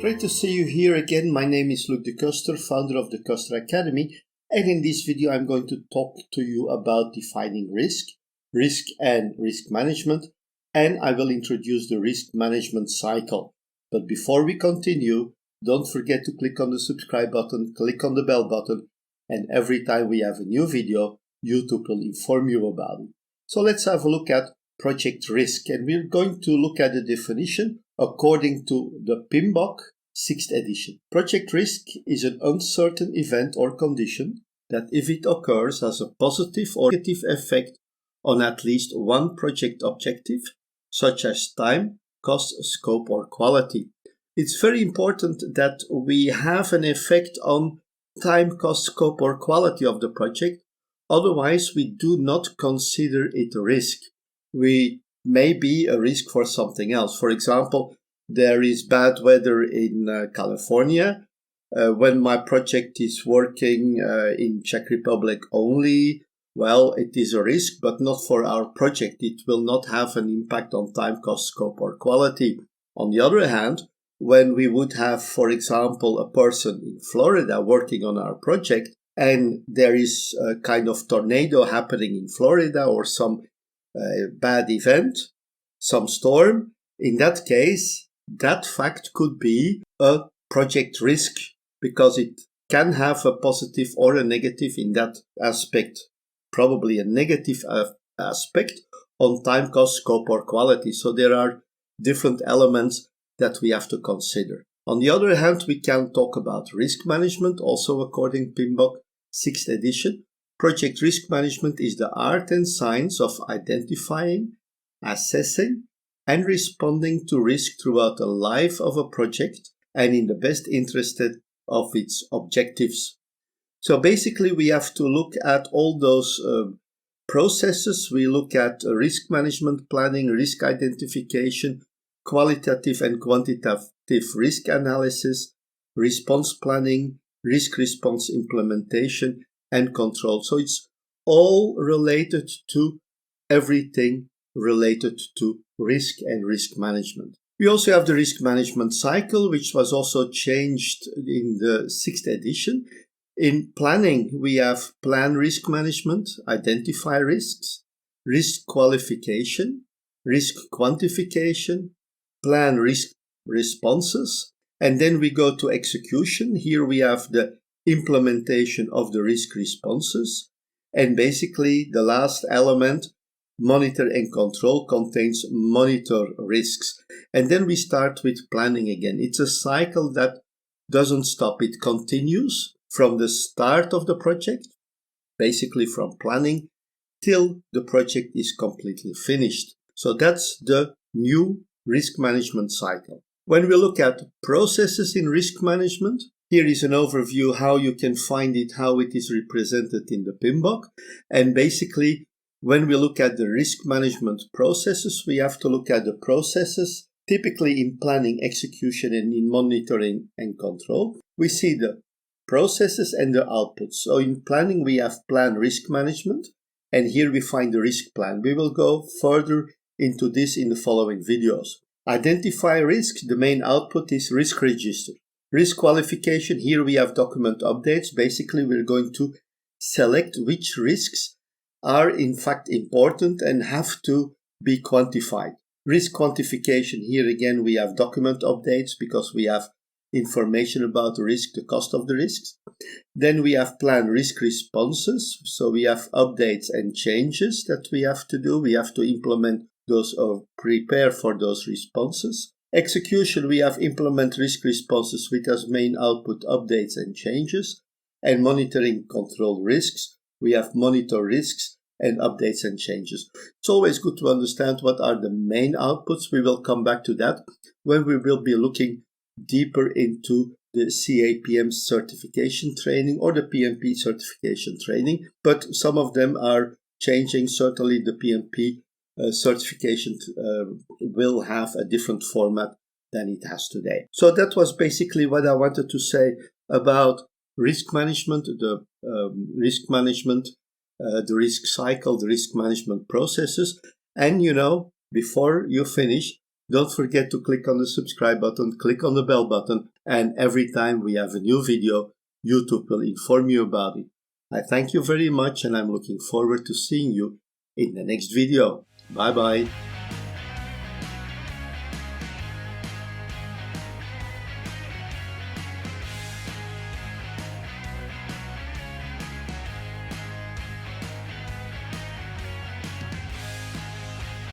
Great to see you here again. My name is Luc de Koster, founder of the Koster Academy. And in this video, I'm going to talk to you about defining risk and risk management, and I will introduce the risk management cycle. But before we continue, don't forget to click on the subscribe button, click on the bell button, and every time we have a new video, YouTube will inform you about it. So let's have a look at project risk, and we're going to look at the definition according to the PMBOK 6th edition. Project risk is an uncertain event or condition that, if it occurs, has a positive or negative effect on at least one project objective, such as time, cost, scope, or quality. It's very important that we have an effect on time, cost, scope, or quality of the project. Otherwise, we do not consider it a risk. We may be a risk for something else. For example, there is bad weather in California. When my project is working in Czech Republic only, well, it is a risk, but not for our project. It will not have an impact on time, cost, scope, or quality. On the other hand, when we would have, for example, a person in Florida working on our project, and there is a kind of tornado happening in Florida or some bad event, some storm, in that case, that fact could be a project risk because it can have a positive or a negative in that aspect, probably a negative aspect on time, cost, scope, or quality. So there are different elements that we have to consider. On the other hand, we can talk about risk management, also according to PMBOK 6th edition. Project risk management is the art and science of identifying, assessing, and responding to risk throughout the life of a project and in the best interest of its objectives. So basically, we have to look at all those processes. We look at risk management planning, risk identification, qualitative and quantitative risk analysis, response planning, risk response implementation, and control. So it's all related to everything related to risk and risk management. We also have the risk management cycle, which was also changed in the 6th edition. In planning, we have plan risk management, identify risks, risk qualification, risk quantification, plan risk responses, and then we go to execution. Here we have the implementation of the risk responses, and basically the last element, monitor and control, contains monitor risks. And then we start with planning again. It's a cycle that doesn't stop. It continues from the start of the project, basically from planning till the project is completely finished. So that's the new risk management cycle. When we look at processes in risk management, here is an overview how you can find it, how it is represented in the PMBOK. And basically, when we look at the risk management processes, we have to look at the processes, typically in planning, execution, and in monitoring and control. We see the processes and the outputs. So in planning, we have plan risk management, and here we find the risk plan. We will go further into this in the following videos. Identify risk, the main output is risk register. Risk qualification, here we have document updates. Basically, we're going to select which risks are in fact important and have to be quantified. Risk quantification, here again we have document updates because we have information about the risk, the cost of the risks. Then we have plan risk responses, so we have updates and changes that we have to do. We have to implement those or prepare for those responses. Execution, we have implement risk responses with as main output updates and changes. And monitoring control risks, we have monitor risks and updates and changes. It's always good to understand what are the main outputs. We will come back to that when we will be looking deeper into the CAPM certification training or the PMP certification training. But some of them are changing. Certainly the PMP certification will have a different format than it has today. So that was basically what I wanted to say about risk management, the risk cycle, the risk management processes. And before you finish, don't forget to click on the subscribe button, click on the bell button, and every time we have a new video, YouTube will inform you about it. I thank you very much, and I'm looking forward to seeing you in the next video. Bye bye.